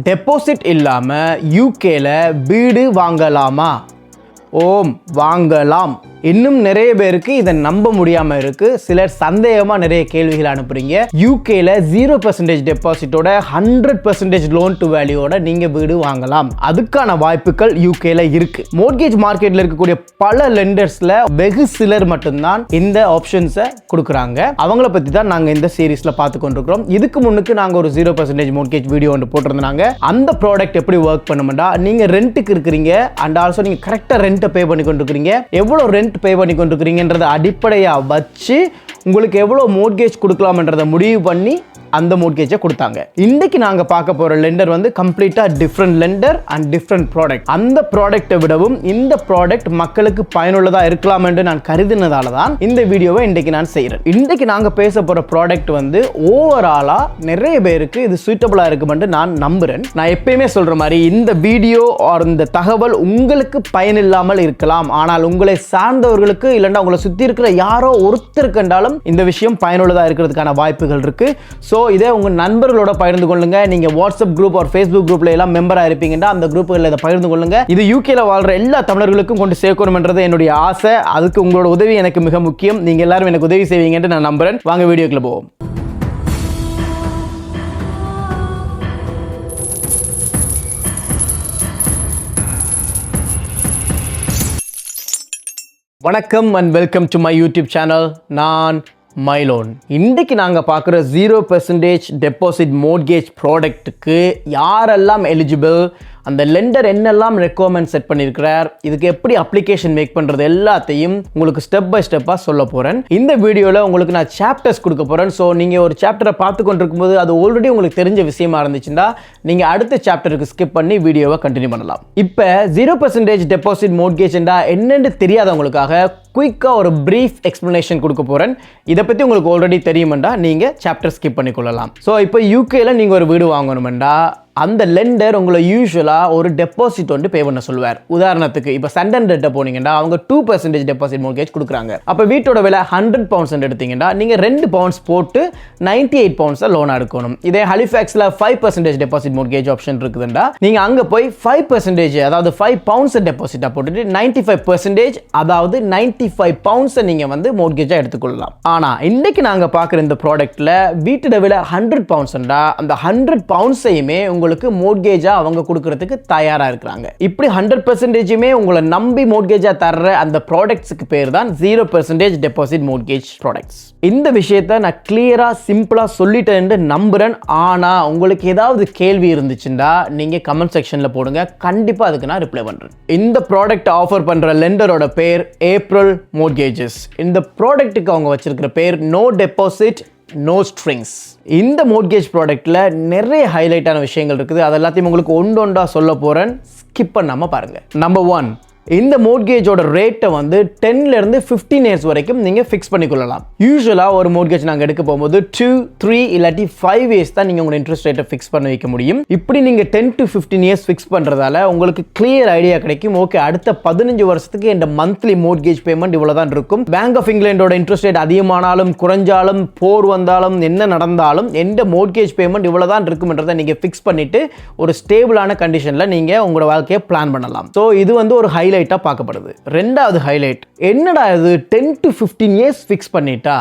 Deposit இல்லாமல் யூகேல வீடு வாங்கலாமா? ஓம், வாங்கலாம். இன்னும் நிறைய பேருக்கு இதை நம்ப முடியாம இருக்கு. சிலர் சந்தேகமா நிறைய கேள்விகள் அனுப்புறீங்க. யூகேல 0% டெபாசிட்டோட 100% லோன் டு வேல்யூவோட நீங்க வீடு வாங்கலாம். அதுக்கான வாய்ப்புகள் யூகேல இருக்கு. மோர்கேஜ் மார்க்கெட்ல இருக்கக்கூடிய பல லெண்டர்ஸ்ல வெகு சிலர் மட்டும்தான் இந்த ஆப்ஷன்ஸை கொடுக்குறாங்க. அவங்கள பத்தி தான் நாங்க இந்த சீரீஸ்ல பார்த்து கொண்டிருக்கிறோம். இதுக்கு முன்னுக்கு நாங்க ஒரு 0% மோர்கேஜ் வீடியோ ஒன்று போட்டிருந்தாங்க. அந்த ப்ராடக்ட் எப்படி ஒர்க் பண்ணுமெண்டா, நீங்க ரெண்ட்டுக்கு இருக்கிறீங்க அண்ட் ஆல்சோ நீங்க கரெக்டா ரெண்ட்டை பே பண்ணி கொண்டிருக்கிறீங்க. எவ்வளவு ரெண்ட் பே பண்ணி கொண்டிருக்கிறீங்கன்றதை அடிப்படையாக வச்சு உங்களுக்கு எவ்வளோ மோர்கேஜ் கொடுக்கலாம்ன்றதை முடிவு பண்ணி அந்த மோர்கேஜை கொடுத்தாங்க. இன்னைக்கு நாங்க பார்க்க போற லெண்டர் வந்து கம்ப்ளீட்டா different lender and different product. அந்த ப்ராடக்ட்டை விடவும் இந்த ப்ராடக்ட் மக்களுக்கு பயனுள்ளதா இருக்கலாம் என்று நான் கருதினதால தான் இந்த வீடியோவை இன்றைக்கு நான் செய்கிறேன். இன்றைக்கு நாங்க பேச போற ப்ராடக்ட் வந்து ஓவராலா நிறைய பேருக்கு இது சூட்டபிளா இருக்கும் என்று நான் நம்புறேன். நான் எப்பயுமே சொல்ற மாதிரி இந்த வீடியோ ஆர் இந்த தகவல் உங்களுக்கு பயனில்லாமல் இருக்கலாம், ஆனால் உங்களை சார்ந்தவர்களுக்கு இல்லைன்னா உங்களை சுத்தி இருக்கிற யாரோ ஒருத்தருக்கு என்றாலும் இந்த விஷயம் பயனுள்ளதா இருக்கிறதுக்கான வாய்ப்புகள் இருக்கு. ஸோ இதே உங்க நண்பர்களோட பகிர்ந்து கொள்ளுங்க. நீங்க வாட்ஸ்அப் குரூப் ஒரு ஃபேஸ்புக் குரூப்ல எல்லாம் மெம்பரா இருப்பீங்கன்னா அந்த குரூப்ல இதை பகிர்ந்து கொள்ளுங்க. இது யூகேல வாழ்ற எல்லா தமிழர்களுக்கும் கொண்டு சேர்க்கணும்ன்றது என்னுடைய ஆசை. அதுக்கு உங்களோட உதவி எனக்கு மிக முக்கியம். நீங்க எல்லாரும் எனக்கு உதவி செய்வீங்கன்னு நான் நம்புறேன். வாங்க வீடியோக்குள்ள போவோம். வணக்கம் and welcome to my YouTube channel. நான் மைலோன். இன்றைக்கு நாங்கள் பார்க்குற 0% டெபாசிட் மோர்கேஜ் ப்ராடக்ட்டுக்கு யாரெல்லாம் எலிஜிபிள், அந்த லெண்டர் என்னெல்லாம் ரெக்குவயர்மெண்ட் செட் பண்ணியிருக்கிறார், இதுக்கு எப்படி அப்ளிகேஷன் மேக் பண்ணுறது எல்லாத்தையும் உங்களுக்கு ஸ்டெப் பை ஸ்டெப்பாக சொல்ல போகிறேன். இந்த வீடியோவில் உங்களுக்கு நான் சாப்டர்ஸ் கொடுக்க போகிறேன். ஸோ நீங்கள் ஒரு சாப்டரை பார்த்து கொண்டிருக்கும் போது அது ஆல்ரெடி உங்களுக்கு தெரிஞ்ச விஷயமா இருந்துச்சுன்னா நீங்கள் அடுத்த சாப்டருக்கு ஸ்கிப் பண்ணி வீடியோவை கண்டினியூ பண்ணலாம். இப்போ 0% டெபாசிட் மோர்கேஜ் என்னென்னு தெரியாதவங்களுக்காக குயிக்காக ஒரு பிரீஃப் எக்ஸ்பிளனேஷன் கொடுக்க போகிறேன். இதை பற்றி உங்களுக்கு ஆல்ரெடி தெரியுமெண்டா நீங்கள் சாப்டர் ஸ்கிப் பண்ணிக்கொள்ளலாம். ஸோ இப்போ யூகேல நீங்கள் ஒரு வீடு வாங்கணுமெண்டா அந்த லெண்டர் உங்களை யூஸ்வலாக ஒரு டெபாசிட் வந்து பே பண்ண சொல்லுவார். உதாரணத்துக்கு இப்போ சண்டன்டர்ட்ட போனீங்கன்னா அவங்க 2% டெபாசிட் மோர்கேஜ் கொடுக்குறாங்க. அப்போ வீட்டோட விலை 100 பவுண்ட்ஸ் எடுத்தீங்கன்னா நீங்கள் 2 பவுண்ட்ஸ் போட்டு 98 பவுண்ட்ஸை லோனாக எடுக்கணும். இதே ஹலிஃபேக்ஸில் 5% டெபாசிட் மோர்கேஜ் ஆப்ஷன் இருக்குதுண்டா நீங்கள் அங்கே போய் 5% அதாவது 5 பவுண்ட்ஸை டெபாசிட்டாக போட்டுட்டு 95% அதாவது 95 பவுண்ட்ஸை நீங்கள் வந்து மோர்கேஜாக எடுத்துக்கொள்ளலாம். ஆனால் இன்றைக்கு நாங்கள் பார்க்குற இந்த ப்ராடக்ட்டில் வீட்டோட விலை 100 பவுண்ட்ஸ்ண்டா அந்த 100 பவுண்ட்ஸையுமே உங்களுக்கு மோர்கேஜா அவங்க கொடுக்கிறதுக்கு தயாரா இருக்காங்க. இப்படி 100% உங்களை நம்பி மோர்கேஜா தர்ற அந்த ப்ராடக்ட்ஸ்க்கு பேர் தான் 0% டெபாசிட் மோர்கேஜ் ப்ராடக்ட்ஸ். இந்த விஷயத்தை நான் கிளியரா சிம்பிளா சொல்லிட்டேன்னு நம்புறேன். ஆனா உங்களுக்கு ஏதாவது கேள்வி இருந்துச்சுன்னா நீங்க கமெண்ட் செக்ஷன்ல போடுங்க, கண்டிப்பா அதுக்கு நான் ரிப்ளை பண்றேன். இந்த ப்ராடக்ட் ஆஃபர் பண்ற லெண்டரோட பேர் ஏப்ரல் மோர்கேஜஸ். இந்த ப்ராடக்ட்டுக்கு அவங்க வச்சிருக்கிற பேர் நோ டெபாசிட் நோ ஸ்ட்ரிங்ஸ். இந்த மோர்கேஜ் ப்ராடக்ட்ல நிறைய ஹைலைட்டான விஷயங்கள் இருக்குது. அது எல்லாத்தையும் உங்களுக்கு ஒன்றொன்றா சொல்ல போறேன். ஸ்கிப் பண்ணாம பாருங்க. நம்பர் 1, இந்த மோர்கேஜோட ரேட்டை வந்து 10 இருந்து 15 இயர்ஸ் வரைக்கும் நீங்க ஃபிக்ஸ் பண்ணிக்கொள்ளலாம். யூஸ்வலா ஒரு மோர்கேஜ் நாங்க எடுக்க போகும்போது 2, 3 இல்லாட்டி 5 இயர்ஸ் தான் நீங்க உங்க இன்ட்ரெஸ்ட் ரேட்டை ஃபிக்ஸ் பண்ண வைக்க முடியும். இப்படி நீங்க 10 to 15 இயர்ஸ் ஃபிக்ஸ் பண்றதால உங்களுக்கு கிளியர் ஐடியா கிடைக்கும். ஓகே, அடுத்த 15 வருஷத்துக்கு இந்த மந்த்லி மோர்கேஜ் பேமெண்ட் இவ்வளவுதான் இருக்கும். பேங்க் ஆஃப் இங்கிலாண்டோட இன்ட்ரெஸ்ட் ரேட் அதிகமானாலும் குறைஞ்சாலும் போர் வந்தாலும் என்ன நடந்தாலும் எந்த மோர்கேஜ் பேமெண்ட் இவ்வளவுதான் இருக்கும்ன்றதை நீங்க ஃபிக்ஸ் பண்ணிட்டு ஒரு ஸ்டேபிளான கண்டிஷன்ல நீங்க உங்களோட வாழ்க்கையை பிளான் பண்ணலாம். ஸோ இது வந்து ஒரு ஹைலைட்டா பார்க்கப்படுது. ரெண்டாவது ஹைலைட் என்னடா இது, 10 to 15 இயர்ஸ் ஃபிக்ஸ் பண்ணிட்டா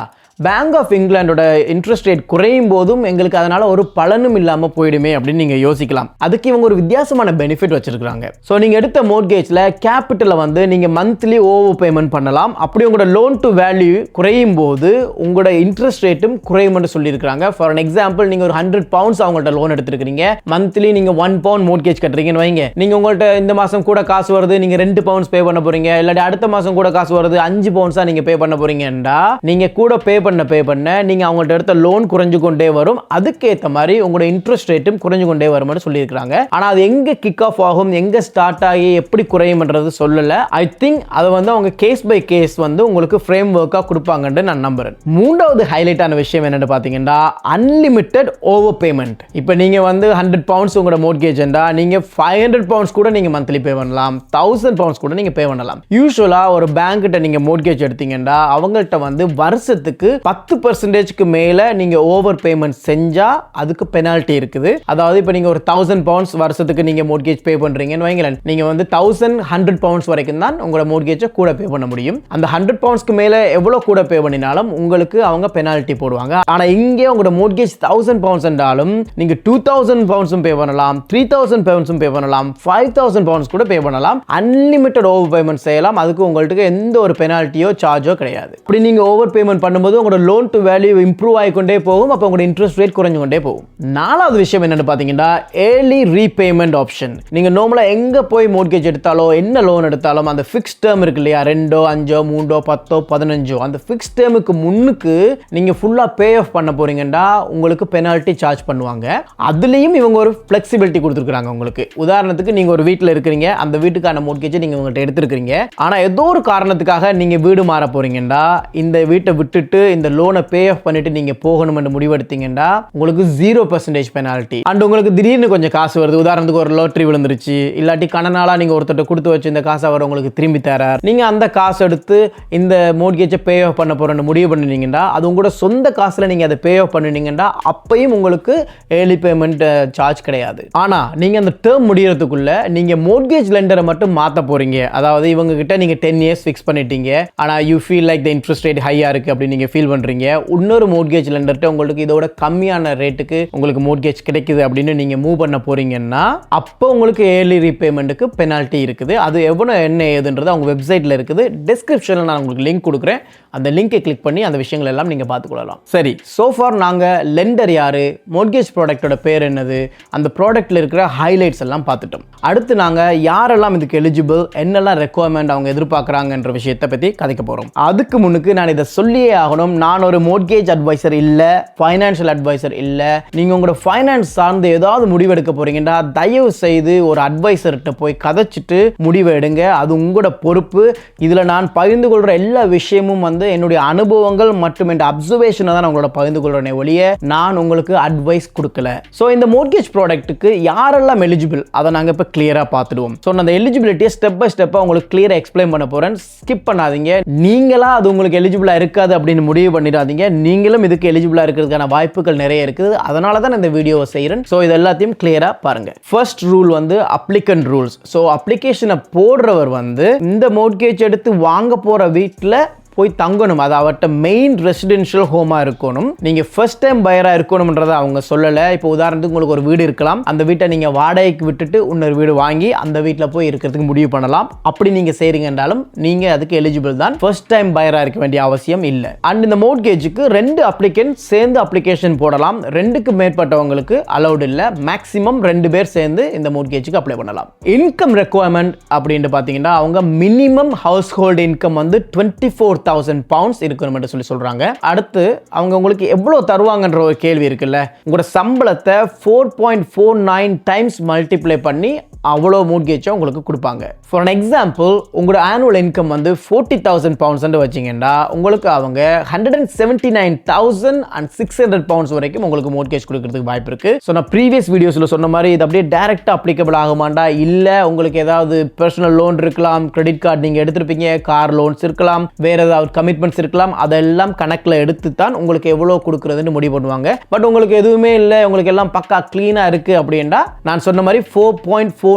பேங்க் ஆஃப் இங்கிலாண்டோட இன்ட்ரெஸ்ட் ரேட் குறையும் போதும் எங்களுக்கு அதனால ஒரு பலனும் இல்லாம போயிடுமே அப்படின்னு நீங்க யோசிக்கலாம். அதுக்கு இவங்க ஒரு வித்தியாசமான பெனிஃபிட் வச்சிருக்காங்க. ஸோ நீங்க எடுத்த மோர்கேஜ்ல கேபிட்டலை வந்து நீங்க மந்த்லி ஓவர் பேமெண்ட் பண்ணலாம். அப்படி உங்களோட லோன் டு வேல்யூ குறையும் போது உங்களோட இன்ட்ரெஸ்ட் ரேட்டும் குறையும் சொல்லியிருக்காங்க. ஃபார் அன் எக்ஸாம்பிள், நீங்க ஒரு 100 பவுண்ட்ஸ் அவங்கள்ட்ட லோன் எடுத்துருக்கீங்க, மந்த்லி நீங்க 1 பவுண்ட் மோர்கேஜ் கட்டுறீங்கன்னு வைங்க. நீங்க உங்கள்ட்ட இந்த மாசம் கூட காசு வருது, நீங்க 2 பவுண்ட்ஸ் பே பண்ண போறீங்க. இல்லாட்டி அடுத்த மாசம் கூட காசு வருது, 5 பவுண்ட்ஸா நீங்க பே பண்ண போறீங்கன்னா நீங்க கூட பே பண்ண நீங்க அவங்கள்ட்ட எடுத்த லோன் குறைஞ்சு கொண்டே வரும். அதுக்கேற்ற மாதிரி உங்களோட இன்ட்ரெஸ்ட் ரேட்டும் குறைஞ்சு கொண்டே வரும்னு சொல்லியிருக்காங்க. ஆனா அது எங்க கிக் ஆஃப் ஆகும், எங்க ஸ்டார்ட் ஆகி எப்படி குறையும்ன்றது சொல்லல. ஐ திங்க் அதை வந்து அவங்க கேஸ் பை கேஸ் வந்து உங்களுக்கு ஃப்ரேம் ஒர்க்கா கொடுப்பாங்கன்னு நான் நம்புறேன். மூன்றாவது ஹைலைட்டான விஷயம் என்னன்னு பாத்தீங்கன்னா அன்லிமிட்டெட் ஓவர் பேமெண்ட். இப்போ நீங்க வந்து 100 பவுண்ட்ஸ் உங்களோட மோர்கேஜ் என்றா நீங்க 500 பவுண்ட்ஸ் கூட நீங்க மந்த்லி பே பண்ணலாம், 1000 பவுண்ட்ஸ் கூட நீங்க பே பண்ணலாம். யூசுவலா ஒரு பேங்க் கிட்ட நீங்க மோர்கேஜ் எடுத்தீங்கன்னா அவங்கள்ட்ட வந்து வருஷத்துக்கு 10% மேல நீங்க ஓவர் பேமெண்ட் செஞ்சா அதுக்கு பெனால்ட்டி இருக்குது. அதாவது இப்போ நீங்க ஒரு 1000 பவுண்ட்ஸ் வருஷத்துக்கு நீங்க மோட்கேஜ் பே பண்றீங்கன்னு வைங்களேன், நீங்க வந்து 1100 பவுண்ட்ஸ் வரைக்கும் தான் உங்களோட மோட்கேஜை கூட பே பண்ண முடியும். அந்த 100 பவுண்ட்ஸ்க்கு மேல எவ்வளவு கூட பே பண்ணினாலும் உங்களுக்கு அவங்க பெனால்ட்டி போடுவாங்க. ஆனா இங்கே உங்களோட மோட்கேஜ் 1000 பவுண்ட்ஸ் என்றாலும் நீங்க 2000 பவுண்ட்ஸும் பே பண்ணலாம், 3000 பவுண்ட்ஸும் பே பண்ணலாம், 5000 பவுண்ட்ஸ் கூட பே பண்ணலாம். அன்லிமிட்டட் ஓவர் பேமெண்ட் செய்யலாம். அதுக்கு உங்களுக்கு எந்த ஒரு பெனால்ட்டியோ சார்ஜோ கிடையாது. இப்படி நீங்க ஓவர் பேமெண்ட் பண்ணும்போது உங்களோட லோன் டு வேல்யூ இம்ப்ரூவ் ஆகிக்கொண்டே போகும். அப்போ உங்களோட இன்ட்ரெஸ்ட் ரேட் குறைஞ்சு கொண்டே போகும். நாலாவது விஷயம் என்னன்னு பாத்தீங்கன்னா ஏர்லி ரீபேமெண்ட் ஆப்ஷன். நீங்க நார்மலா எங்க போய் மோட்கேஜ் எடுத்தாலோ என்ன லோன் எடுத்தாலும் அந்த ஃபிக்ஸ்ட் டேர்ம் இருக்கு இல்லையா, 2, 5, 3, 10, 15 அந்த ஃபிக்ஸ்ட் டேர்முக்கு முன்னுக்கு நீங்க ஃபுல்லா பே ஆஃப் பண்ண போறீங்கன்னா உங்களுக்கு பெனால்ட்டி சார்ஜ் பண்ணுவாங்க. அதுலயும் இவங்க ஒரு ஃபிளெக்சிபிலிட்டி கொடுத்துருக்காங்க உங்களுக்கு. உதாரணத்துக்கு நீங்க ஒரு வீட்டில் இருக்கிறீங்க, அந்த வீட்டுக்கான மோட்கேஜை நீங்க உங்கள்கிட்ட எடுத்திருக்கீங்க. ஆனா ஏதோ ஒரு காரணத்துக்காக நீங்க வீடு மாற போறீங்கன்னா இந்த வீட்டை விட்டுட்டு இந்த லோனை பே ஆஃப் பண்ணிட்டு நீங்க போகணும் என்று முடிவெடுத்தீங்கன்னா உங்களுக்கு 0% பெனால்ட்டி. அண்ட் உங்களுக்கு திடீர்னு கொஞ்சம் காசு வருது, உதாரணத்துக்கு ஒரு லாட்டரி விழுந்துருச்சு, இல்லாட்டி கடனால நீங்க ஒருத்தர் கொடுத்து வச்சு இந்த காசை அவர் உங்களுக்கு திரும்பி தரார், நீங்க அந்த காசு எடுத்து இந்த மோட்கேஜை பே ஆஃப் பண்ண போறேன்னு முடிவு பண்ணினீங்கன்னா அது உங்களோட சொந்த காசுல நீங்க அதை பே ஆஃப் பண்ணினீங்கன்னா அப்பயும் உங்களுக்கு ஏர்லி பேமெண்ட் சார்ஜ் கிடையாது. ஆனா நீங்க அந்த டேர்ம் முடியறதுக்குள்ள நீங்க மோட்கேஜ் லெண்டரை மட்டும் மாத்த போறீங்க. அதாவது இவங்க கிட்ட நீங்க 10 இயர்ஸ் ஃபிக்ஸ் பண்ணிட்டீங்க, ஆனா you feel like the interest rate ஹையா இருக்கு அப்படி நீங்க ஃபீல் பண்றீங்க. இன்னொரு மோட்கேஜ் லெண்டர்ட்ட உங்களுக்கு இதோட கம்மியான ரேட்டுக்கு உங்களுக்கு மோட்கேஜ் கிடைக்குது அப்படின்னு நீங்க மூவ் பண்ண போறீங்கன்னா அப்போ உங்களுக்கு ஏர்லி ரீபேமெண்ட்டுக்கு பெனால்ட்டி இருக்குது. அது எவ்வளவு என்ன ஏதுன்றது அவங்க வெப்சைட்ல இருக்குது. டிஸ்கிரிப்ஷன்ல நான் உங்களுக்கு லிங்க் கொடுக்குறேன். அந்த லிங்கை கிளிக் பண்ணி அந்த விஷயங்கள் எல்லாம் நீங்க பார்த்துக்கொள்ளலாம். சரி, சோஃபார் நாங்க லெண்டர் யாரு, மோட்கேஜ் ப்ராடக்ட்டோட பேர் என்னது, அந்த ப்ராடக்ட்ல இருக்கிற ஹைலைட்ஸ் எல்லாம் பார்த்துட்டோம். அடுத்து நாங்க யாரெல்லாம் இதுக்கு எலிஜிபிள், என்னெல்லாம் ரெக்குவயர்மெண்ட் அவங்க எதிர்பார்க்குறாங்கன்ற விஷயத்தை பத்தி கதைக்க போறோம். அதுக்கு முன்னுக்கு நான் இதை சொல்லியே ஆகணும், நான் ஒரு மோட்கேஜ் அட்வைசர் இல்ல, ஃபைனான்ஷியல் அட்வைசர் இல்ல. நீங்க உங்களோட ஃபைனான்ஸ் சார்ந்து ஏதாவது முடிவெடுக்க போறீங்கன்னா தயவு செய்து ஒரு அட்வைசர்கிட்ட போய் கதைச்சிட்டு முடிவு எடுங்க. அது உங்களோட பொறுப்பு. இதுல நான் பகிர்ந்து கொள்ற எல்லா விஷயமும் வந்து என்னுடைய அனுபவங்கள் மற்றும் என் அப்சர்வேஷனை தான் உங்களோட பகிர்ந்து கொள்றேனே ஒழிய நான் உங்களுக்கு அட்வைஸ் கொடுக்கல. ஸோ இந்த மோட்கேஜ் ப்ராடக்ட்டுக்கு யாரெல்லாம் எலிஜிபிள் அதை நாங்கள் இப்போ கிளியராக பார்த்துடுவோம். ஸோ அந்த எலிஜிபிலிட்டியை ஸ்டெப் பை ஸ்டெப்பாக உங்களுக்கு கிளியராக எக்ஸ்பிளைன் பண்ண போகிறேன். ஸ்கிப் பண்ணாதீங்க. நீங்களா அது உங்களுக்கு எலிஜிபிளாக இருக்காது அப்படின்னு முடிவு பண்ணிடாதீங்க. நீங்களும் இதுக்கு எலிஜிபிளாக இருக்கிறதுக்கான வாய்ப்புகள் நிறைய இருக்குது. அதனால தான் இந்த வீடியோவை செய்கிறேன். ஸோ இது எல்லாத்தையும் கிளியராக பாருங்க. ஃபர்ஸ்ட் ரூல் வந்து அப்ளிகன்ட் ரூல்ஸ். ஸோ அப்ளிகேஷனை போடுறவர் வந்து இந்த மோட்கேஜ் எடுத்து வாங்க போகிற வீட்டில் போய் தங்கணும். அது அவர்கிட்ட மெயின் ரெசிடென்ஷியல் ஹோமா இருக்கணும். நீங்க ஃபர்ஸ்ட் டைம் பையரா இருக்கணும்ன்றதை அவங்க சொல்லல. இப்போ உதாரணத்துக்கு உங்களுக்கு ஒரு வீடு இருக்கலாம், அந்த வீட்டை நீங்க வாடகைக்கு விட்டுட்டு இன்னொரு வீடு வாங்கி அந்த வீட்டில் போய் இருக்கிறதுக்கு முடிவு பண்ணலாம். அப்படி நீங்க செய்றீங்க என்றாலும் நீங்க அதுக்கு எலிஜிபிள் தான். ஃபர்ஸ்ட் டைம் பையரா இருக்க வேண்டிய அவசியம் இல்லை. அண்ட் இந்த மோட்கேஜுக்கு 2 அப்ளிகன்ட் சேர்ந்து அப்ளிகேஷன் போடலாம். 2க்கு மேற்பட்டவங்களுக்கு அலௌட் இல்லை. மேக்ஸிமம் 2 பேர் சேர்ந்து இந்த மோட்கேஜுக்கு அப்ளை பண்ணலாம். இன்கம் ரெக்குவயர்மெண்ட் அப்படின்னு பார்த்தீங்கன்னா அவங்க மினிமம் ஹவுஸ் ஹோல்டு இன்கம் வந்து 24,000 pounds இருக்கணும் என்று சொல்லி சொல்றாங்க. அடுத்து அவங்க உங்களுக்கு எவ்வளவு தருவாங்கன்ற ஒரு கேள்வி இருக்குல்ல. உங்களோட சம்பளத்தை 4.49 டைம்ஸ் மல்டிப்ளை பண்ணி அவ்வளோ மோட்கேஜை உங்களுக்கு கொடுப்பாங்க. ஃபார் அன் எக்ஸாம்பிள் உங்களோட ஆனுவல் இன்கம் வந்து 40,000 pounds வச்சிங்கன்னா உங்களுக்கு அவங்க 179,600 pounds வரைக்கும் உங்களுக்கு மோட்கேஜ் கொடுக்கறதுக்கு வாய்ப்பு இருக்கு. ஸோ நான் ப்ரீவியஸ் வீடியோஸில் சொன்ன மாதிரி இது அப்படியே டைரக்டா அப்ளிகபிள் ஆகுமாண்டா இல்லை. உங்களுக்கு ஏதாவது பர்சனல் லோன் இருக்கலாம், கிரெடிட் கார்டு நீங்க எடுத்திருப்பீங்க, கார் லோன்ஸ் இருக்கலாம், வேற ஏதாவது கமிட்மெண்ட்ஸ் இருக்கலாம். அதெல்லாம் கணக்கில் எடுத்து தான் உங்களுக்கு எவ்வளோ கொடுக்குறதுன்னு முடிவு பண்ணுவாங்க. பட் உங்களுக்கு எதுவுமே இல்லை, உங்களுக்கு எல்லாம் பக்கா கிளீனா இருக்கு அப்படின்னா நான் சொன்ன மாதிரி 4.49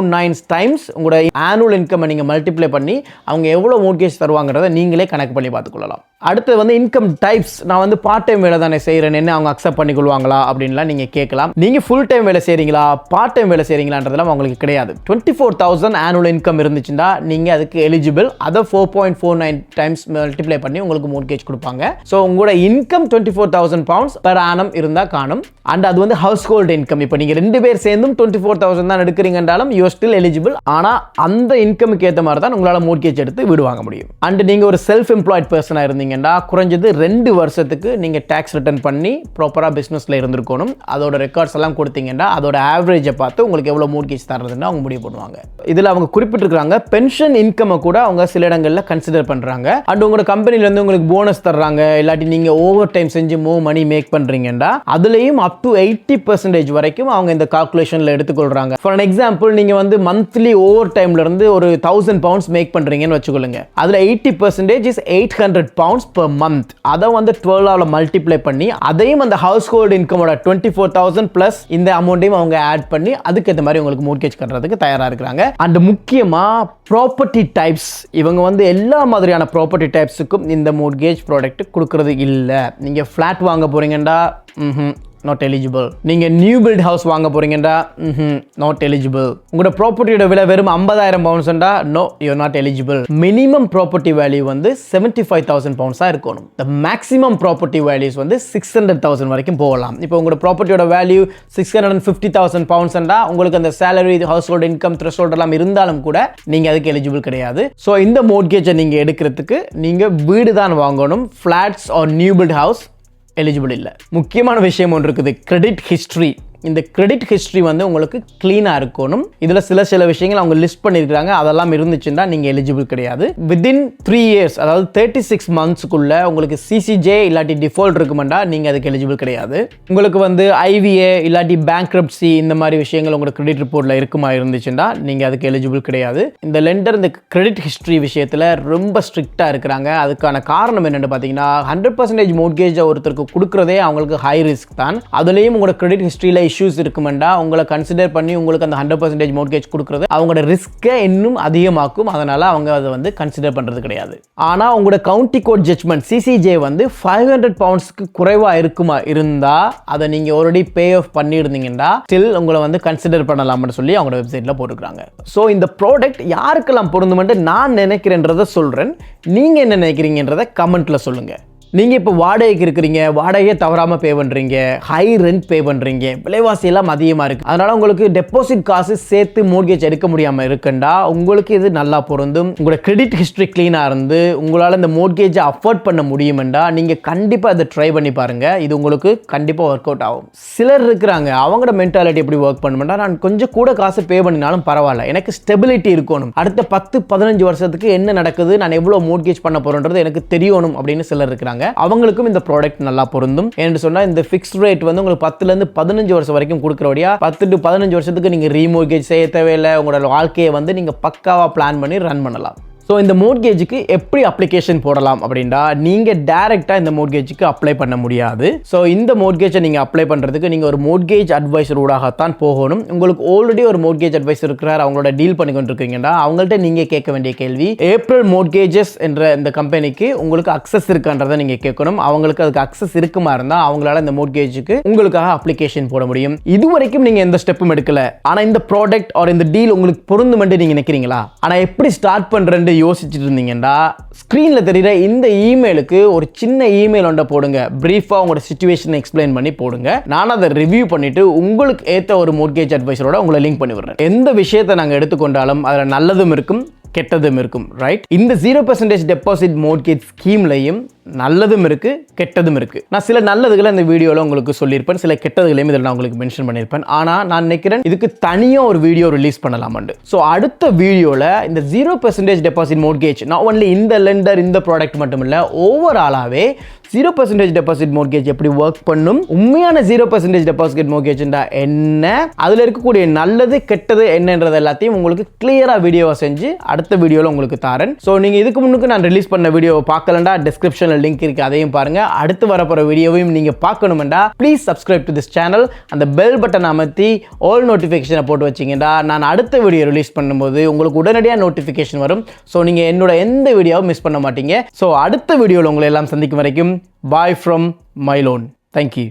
டைம்ஸ் உங்களோட ஆனுவல் இன்கம் நீங்க மல்டிப்ளை பண்ணி அவங்க எவ்வளவு மோட்கேஜ் தருவாங்கறத நீங்களே கணக்கு பண்ணி பார்த்துக்கொள்ளலாம். அடுத்து வந்து இன்கம் டைப்ஸ். நான் வந்து பார்ட் டைம் வேலை தானே செய்கிறேன், என்ன அவங்க அக்செப்ட் பண்ணிக்கொள்வாங்களா அப்படின்லாம் நீங்கள் கேட்கலாம். நீங்கள் ஃபுல் டைம் வேலை செய்கிறீங்களா பார்ட் டைம் வேலை செய்கிறீங்களான்றதுலாம் உங்களுக்கு கிடையாது. 24,000 ஆனுவல் இன்கம் இருந்துச்சுன்னா நீங்கள் அதுக்கு எலிஜிபிள். அதை 4.49 டைம்ஸ் மல்டிப்ளை பண்ணி உங்களுக்கு மோட்கேஜ் கொடுப்பாங்க. ஸோ உங்களோட இன்கம் 24,000 pounds பெர் ஆனம் இருந்தால் காணும். அண்ட் அது வந்து ஹவுஸ் ஹோல்டு இன்கம். இப்போ நீங்கள் 2 பேர் சேர்ந்தும் 24,000 தான் எடுக்கிறீங்கன்றாலும் யூ ஸ்டில் எலிஜிபிள். ஆனால் அந்த இன்கமுக்கு ஏற்ற மாதிரி தான் உங்களால் மோட்கேஜ் எடுத்து வீடு வாங்க முடியும். அண்ட் நீங்கள் ஒரு செல்ஃப் எம்ப்ளாய்ட் பர்சனாக இருந்தீங்கன்னா குறைஞ்சது 2 வருஷத்துக்கு நீங்க டாக்ஸ் ரிட்டர்ன் பண்ணி ப்ராப்பரா பிசினஸ்ல இருந்திருக்கணும். அதோட ரெக்கார்ட்ஸ் எல்லாம் கொடுத்தீங்கன்னா அதோட ஆவரேஜை பார்த்து உங்களுக்கு எவ்வளவு மோட்கேஜ் தரதுன்னு அவங்க முடிவு பண்ணுவாங்க. இதுல அவங்க குறிப்பிட்டிருக்காங்க பென்ஷன் இன்கம் கூட அவங்க சில இடங்கள்ல கன்சிடர் பண்றாங்க. அண்ட் உங்களோட கம்பெனில இருந்து உங்களுக்கு போனஸ் தர்றாங்க, இல்லாட்டி நீங்க ஓவர் டைம் செஞ்சு மோர் மணி மேக் பண்றீங்கன்னா அதுலயும் அப் டு 80% வரைக்கும் அவங்க இந்த கால்குலேஷன்ல எடுத்துக்கொள்றாங்க. ஃபார் an எக்ஸாம்பிள் நீங்க வந்து மந்த்லி ஓவர் டைம்ல இருந்து ஒரு 1000 pounds மேக் பண்றீங்கன்னு வச்சுக்கொள்ளுங்க. அதுல 80% is 800 pounds pounds per month. அதை வந்து 12 மல்டிப்ளை பண்ணி அதையும் அந்த ஹவுஸ் ஹோல்டு இன்கமோட 24,000 பிளஸ் இந்த அமௌண்ட்டையும் அவங்க ஆட் பண்ணி அதுக்கேற்ற மாதிரி உங்களுக்கு மோர்கேஜ் கட்டுறதுக்கு தயாராக இருக்கிறாங்க. அண்ட் முக்கியமாக ப்ராப்பர்ட்டி டைப்ஸ், இவங்க வந்து எல்லா மாதிரியான ப்ராப்பர்ட்டி டைப்ஸுக்கும் இந்த மோர்கேஜ் ப்ராடக்ட் கொடுக்கறது இல்லை. நீங்கள் ஃப்ளாட் வாங்க போறீங்கடா நாட் எலிஜிபிள். நீங்க நியூ பில்ட் ஹவுஸ் வாங்க போறீங்கடா நாட் எலிஜிபிள். உங்களோட ப்ராப்பர்ட்டியோட விலை வெறும் 50,000 பவுண்ட்ஸ்டா no you are not eligible. Minimum property value வந்து 75,000 பவுண்ட்ஸா இருக்கணும். த மேக்ஸிமம் ப்ராப்பர்ட்டி வேல்யூஸ் வந்து 600,000 வரைக்கும் போகலாம். இப்போ உங்களோட ப்ராப்பர்ட்டியோட வேல்யூ 650,000 பவுண்ட்ஸ்டா உங்களுக்கு அந்த salary house hold income threshold எல்லாம் இருந்தாலும் கூட நீங்க அதுக்கு எலிஜிபிள் கிடையாது. ஸோ இந்த மோர்கேஜை நீங்க எடுக்கிறதுக்கு நீங்க வீடு தான் வாங்கணும். Flats or new build house eligible இல்லை. முக்கியமான விஷயம் ஒன்று இருக்குது, கிரெடிட் ஹிஸ்ட்ரி. இந்த கிரெடிட் ஹிஸ்ட்ரி வந்து உங்களுக்கு க்ளீனாக இருக்கணும். இதில் சில விஷயங்கள் அவங்க லிஸ்ட் பண்ணியிருக்காங்க, அதெல்லாம் இருந்துச்சுன்னா நீங்கள் எலிஜிபிள் கிடையாது. வித்தின் 3 இயர்ஸ், அதாவது 36 மந்த்ஸ்க்குள்ள உங்களுக்கு சிசிஜே இல்லாட்டி டிஃபால்ட் இருக்குமெண்டா நீங்கள் அதுக்கு எலிஜிபிள் கிடையாது. உங்களுக்கு வந்து ஐவிஏ இல்லாட்டி பேங்க்ரப்சி இந்த மாதிரி விஷயங்கள் உங்களோட கிரெடிட் ரிப்போர்ட்டில் இருக்குமா இருந்துச்சுன்னா நீங்கள் அதுக்கு எலிஜிபிள் கிடையாது. இந்த லெண்டர் இந்த கிரெடிட் ஹிஸ்ட்ரி விஷயத்தில் ரொம்ப ஸ்ட்ரிக்டாக இருக்கிறாங்க. அதுக்கான காரணம் என்னென்னு பார்த்தீங்கன்னா 100% மோர்கேஜை ஒருத்தருக்கு கொடுக்குறதே அவங்களுக்கு ஹை ரிஸ்க் தான். அதுலேயும் உங்களோட கிரெடிட் ஹிஸ்ட்ரியில் இஷ்யூஸ் இருக்குமெண்டா உங்களை கன்சிடர் பண்ணி உங்களுக்கு அந்த 100% மோர்கேஜ் கொடுக்குறது அவங்களோட ரிஸ்க்கை இன்னும் அதிகமாக்கும். அதனால அவங்க அதை வந்து கன்சிடர் பண்றது கிடையாது. ஆனால் உங்களோட கவுண்டி கோர்ட் ஜட்ஜ்மெண்ட் சிசிஜே வந்து 500 பவுண்ட்ஸ்க்கு குறைவாக இருக்குமா இருந்தா அதை நீங்க ஆல்ரெடி பே ஆஃப் பண்ணியிருந்தீங்கன்னா ஸ்டில் உங்களை வந்து கன்சிடர் பண்ணலாம்னு சொல்லி அவங்களோட வெப்சைட்ல போட்டுருக்காங்க. ஸோ இந்த ப்ராடக்ட் யாருக்கெல்லாம் பொருந்துமென்று நான் நினைக்கிறேன்றதை சொல்றேன். நீங்க என்ன நினைக்கிறீங்கன்றதை கமெண்ட்ல சொல்லுங்க. நீங்கள் இப்போ வாடகைக்கு இருக்கிறீங்க, வாடகையே தவறாமல் பே பண்ணுறீங்க, ஹை ரெண்ட் பே பண்ணுறீங்க, விலைவாசி எல்லாம் அதிகமாக இருக்குது. அதனால் உங்களுக்கு டெபாசிட் காசு சேர்த்து மோர்கேஜ் எடுக்க முடியாமல் இருக்குண்டா உங்களுக்கு இது நல்லா பொருந்தும். உங்களோட கிரெடிட் ஹிஸ்ட்ரி க்ளீனாக இருந்து உங்களால் இந்த மோர்கேஜை அஃபோர்ட் பண்ண முடியுமெண்டா நீங்கள் கண்டிப்பாக அதை ட்ரை பண்ணி பாருங்கள். இது உங்களுக்கு கண்டிப்பாக ஒர்க் அவுட் ஆகும். சிலர் இருக்கிறாங்க, அவங்களோட மென்டாலிட்டி எப்படி ஒர்க் பண்ணுமெண்டா, நான் கொஞ்சம் கூட காசு பே பண்ணினாலும் பரவாயில்ல, எனக்கு ஸ்டெபிலிட்டி இருக்கணும், அடுத்த 10-15 வருஷத்துக்கு என்ன நடக்குது, நான் எவ்வளோ மோர்கேஜ் பண்ண போகிறேன்றது எனக்கு தெரியணும் அப்படின்னு சிலர் இருக்கிறாங்க. அவங்களுக்கும் இந்த ப்ராடக்ட் நல்லா பொருந்தும். என்று சொன்னா இந்த ஃபிக்ஸ்ட் ரேட் வந்து உங்களுக்கு 10ல இருந்து 15 வருஷம் வரைக்கும் கொடுக்கறோடியா 10 to 15 வருஷத்துக்கு நீங்க ரீமோர்கேஜ் செய்ய தேவையில்லை. உங்களோட வாழ்க்கையை வந்து நீங்க பக்காவா பிளான் பண்ணி ரன் பண்ணலாம். ஸோ இந்த மோர்கேஜுக்கு எப்படி அப்ளிகேஷன் போடலாம் அப்படின்னா, நீங்கள் டைரெக்டாக இந்த மோர்கேஜுக்கு அப்ளை பண்ண முடியாது. ஸோ இந்த மோர்கேஜை நீங்கள் அப்ளை பண்ணுறதுக்கு நீங்கள் ஒரு மோர்கேஜ் அட்வைசர் ஊடாகத்தான் போகணும். உங்களுக்கு ஆல்ரெடி ஒரு மோர்கேஜ் அட்வைசர் இருக்கிறார், அவங்களோட டீல் பண்ணி கொண்டிருக்கீங்கன்னா அவங்கள்ட்ட நீங்கள் கேட்க வேண்டிய கேள்வி, ஏப்ரல் மோர்கேஜஸ் என்ற இந்த கம்பெனிக்கு உங்களுக்கு அக்சஸ் இருக்கான்றதை நீங்கள் கேட்கணும். அவங்களுக்கு அதுக்கு அக்சஸ் இருக்குமா இருந்தால் அவங்களால இந்த மோர்கேஜுக்கு உங்களுக்காக அப்ளிகேஷன் போட முடியும். இதுவரைக்கும் நீங்கள் எந்த ஸ்டெப்பும் எடுக்கல, ஆனால் இந்த ப்ராடக்ட் ஆர் இந்த டீல் உங்களுக்கு பொருந்தும் என்று நீங்கள் நினைக்கிறீங்களா? ஆனால் எப்படி ஸ்டார்ட் பண்ணுறேன்னு யோசிச்சுட்டு இருந்தீங்கன்னா ஸ்கிரீன்ல தெரியுற இந்த இமெயிலுக்கு ஒரு சின்ன இமெயில் ஒன்றை போடுங்க. பிரீஃபா உங்களோட சிச்சுவேஷனை எக்ஸ்பிளைன் பண்ணி போடுங்க. நான் அதை ரிவ்யூ பண்ணிட்டு உங்களுக்கு ஏற்ற ஒரு மோர்கேஜ் அட்வைசரோட உங்களை லிங்க் பண்ணி விடுறேன். எந்த விஷயத்தை நாங்கள் எடுத்துக்கொண்டாலும் அதில் நல்லதும் இருக்கும் கெட்டதும் இருக்கும், ரைட்? இந்த 0% டெபாசிட் மோர்கேஜ் ஸ்கீம்லையும் நல்லதும் இருக்கு கெட்டதும் இருக்கு. நான் சில நல்லதுகளை இந்த வீடியோவில் உங்களுக்கு சொல்லியிருப்பேன், சில கெட்டதுகளையும் இதில் நான் உங்களுக்கு மென்ஷன் பண்ணியிருப்பேன். ஆனால் நான் நினைக்கிறேன் இதுக்கு தனியாக ஒரு வீடியோ ரிலீஸ் பண்ணலாமாண்டு. ஸோ அடுத்த வீடியோவில் இந்த 0% டெபாசிட் மோர்கேஜ் நான் ஒன்லி இந்த லெண்டர் இந்த ப்ராடக்ட் மட்டும் இல்லை, ஓவராலாகவே 0% டெபாசிட் மோர்கேஜ் எப்படி ஒர்க் பண்ணும், உண்மையான 0% டெபாசிட் மோர்கேஜ்னா என்ன, அதில் இருக்கக்கூடிய நல்லது கெட்டது என்னன்றது எல்லாத்தையும் உங்களுக்கு கிளியராக வீடியோவை செஞ்சு அடுத்த வீடியோவில் உங்களுக்கு தாரேன். ஸோ நீங்கள் இதுக்கு முன்னுக்கு நான் ரிலீஸ் பண்ண வீடியோவை பார்க்கலண்டா டிஸ்கிரிப்ஷனில் லிங்க் இருக்கு, அதையும் பாருங்க. அடுத்து வரப்போற வீடியோவையும் நீங்க பார்க்கணும்டா please subscribe to this channel. அந்த பெல் பட்டன் அமர்த்தி ஆல் நோட்டிஃபிகேஷனை போட்டு வச்சிங்கடா நான் அடுத்த வீடியோ ரிலீஸ் பண்ணும்போது உங்களுக்கு உடனடியாக நோட்டிஃபிகேஷன் வரும். ஸோ நீங்க என்னோட எந்த வீடியோவும் மிஸ் பண்ண மாட்டீங்க. ஸோ அடுத்த வீடியோவில் உங்களை எல்லாம் சந்திக்கும் வரைக்கும் பாய் ஃப்ரம் மைலோன். தேங்க்யூ.